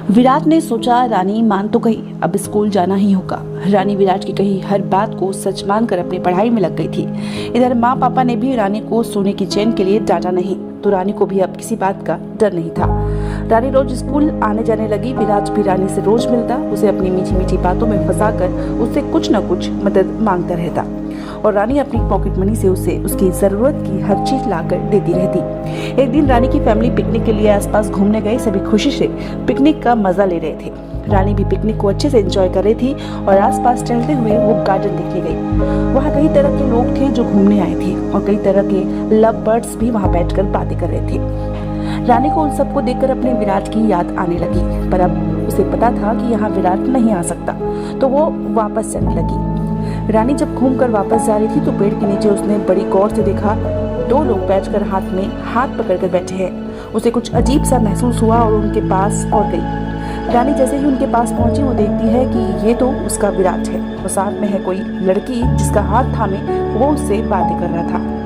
विराट ने सोचा रानी मान तो गई, अब स्कूल जाना ही होगा। रानी विराट की कही हर बात को सच मानकर अपनी पढ़ाई में लग गई थी। इधर माँ पापा ने भी रानी को सोने की चैन के लिए डांटा नहीं, तो रानी को भी अब किसी बात का डर नहीं था। रानी रोज स्कूल आने जाने लगी। विराट भी रानी से रोज मिलता, उसे अपनी मीठी मीठी बातों में फंसाकर उससे कुछ न कुछ मदद मांगता रहता और रानी अपनी पॉकेट मनी से उसे उसकी जरूरत की हर चीज लाकर देती रहती। एक दिन रानी की फैमिली पिकनिक के लिए आसपास घूमने गए। सभी खुशी से पिकनिक का मजा ले रहे थे। रानी भी पिकनिक को अच्छे से एंजॉय कर रही थी और आसपास चलते हुए वो गार्डन देखने गई। वहाँ कई तरह के लोग थे जो घूमने आए थे और कई तरह के लव बर्ड्स भी वहाँ बैठकर बातें कर रहे थे। रानी को उन सबको देखकर अपने विराट की याद आने लगी, पर अब उसे पता था कि यहाँ विराट नहीं आ सकता, तो वो वापस चलने लगी। रानी जब घूमकर वापस जा रही थी तो पेड़ के नीचे उसने बड़ी गौर से देखा, दो लोग बैठकर हाथ में हाथ पकड़कर बैठे हैं। उसे कुछ अजीब सा महसूस हुआ और उनके पास और गई। रानी जैसे ही उनके पास पहुंची वो देखती है कि ये तो उसका विराट है और साथ में है कोई लड़की जिसका हाथ थामे वो उससे बातें कर रहा था।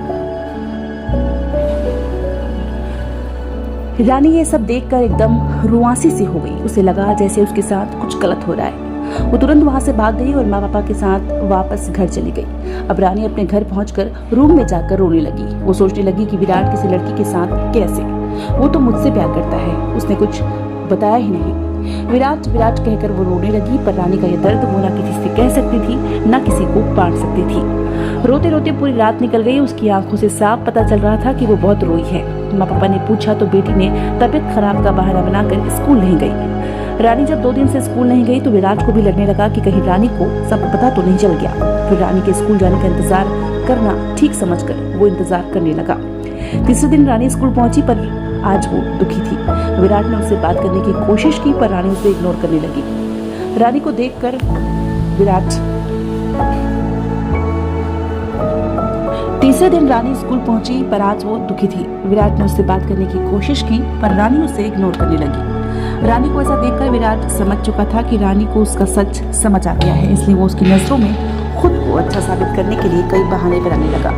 रानी ये सब देखकर एकदम रुआंसी सी हो गई। उसे लगा जैसे उसके साथ कुछ गलत हो रहा है। वो तुरंत वहां से भाग गई और माँ पापा के साथ वापस घर चली गई। अब रानी अपने घर पहुंचकर रूम में जाकर रोने लगी। वो सोचने लगी कि विराट किसी लड़की के साथ कैसे, वो तो मुझसे प्यार करता है, उसने कुछ बताया ही नहीं। विराट विराट कहकर वो रोने लगी, पर रानी का यह दर्द वो ना किसी से कह सकती थी, ना किसी को बांट सकती थी। रोते रोते पूरी रात निकल गई। उसकी आंखों से साफ पता चल रहा था कि वो बहुत रोई है। माँ पापा ने पूछा तो बेटी ने तबीयत खराब का बहाना बनाकर स्कूल नहीं गई। रानी जब 2 दिन से स्कूल नहीं गई तो विराट को भी लगने लगा कि कहीं रानी को सब पता तो नहीं चल गया। फिर रानी के स्कूल जाने का इंतजार करना ठीक समझकर वो इंतजार करने लगा। तीसरे दिन रानी स्कूल पहुंची, पर आज वो दुखी थी। विराट ने उससे बात करने की कोशिश की, पर रानी उसे इग्नोर करने लगी। रानी को देखकर विराट तीसरे दिन रानी स्कूल पहुंची, पर आज वो दुखी थी। विराट ने उससे बात करने की कोशिश की, पर रानी उसे इग्नोर करने लगी। रानी को ऐसा देखकर विराट समझ चुका था कि रानी को उसका सच समझ आ गया है, इसलिए वो उसकी नजरों में खुद को अच्छा साबित करने के लिए कई बहाने बनाने लगा।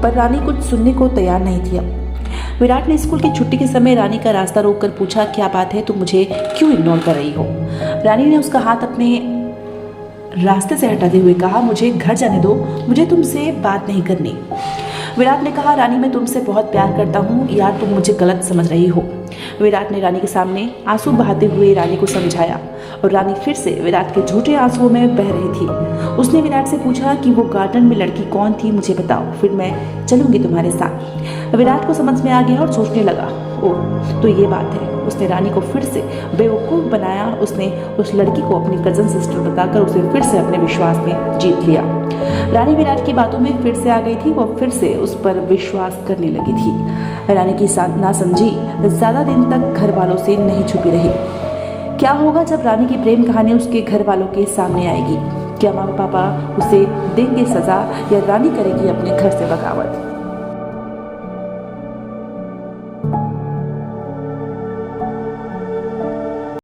पर रानी कुछ सुनने को तैयार नहीं थी। अब विराट ने स्कूल की छुट्टी के समय रानी का रास्ता रोककर पूछा, क्या बात है, तुम मुझे क्यों इग्नोर कर रही हो? रानी ने उसका हाथ अपने रास्ते से हटाते हुए कहा, मुझे घर जाने दो, मुझे तुमसे बात नहीं करनी। विराट ने कहा, रानी मैं तुमसे बहुत प्यार करता हूँ यार, तुम मुझे गलत समझ रही हो। विराट ने रानी के सामने आंसू बहाते हुए रानी को समझाया और रानी फिर से विराट के झूठे आंसुओं में बह रही थी। उसने विराट से पूछा कि वो गार्डन में लड़की कौन थी, मुझे बताओ, फिर मैं चलूंगी तुम्हारे साथ। विराट को समझ में आ गया और सोचने लगा, ओह तो ये बात है। उसने रानी को फिर से बेवकूफ़ बनाया। उसने उस लड़की को अपनी कजन सिस्टर बताकर उसे फिर से अपने विश्वास में जीत लिया। रानी विराट की बातों में फिर से आ गई थी। वो फिर से उस पर विश्वास करने लगी थी। रानी की नासमझी ज्यादा दिन तक घर वालों से नहीं छुपी रही। क्या होगा जब रानी की प्रेम कहानी उसके घर वालों के सामने आएगी? क्या माँ पापा उसे देंगे सजा या रानी करेगी अपने घर से बगावत?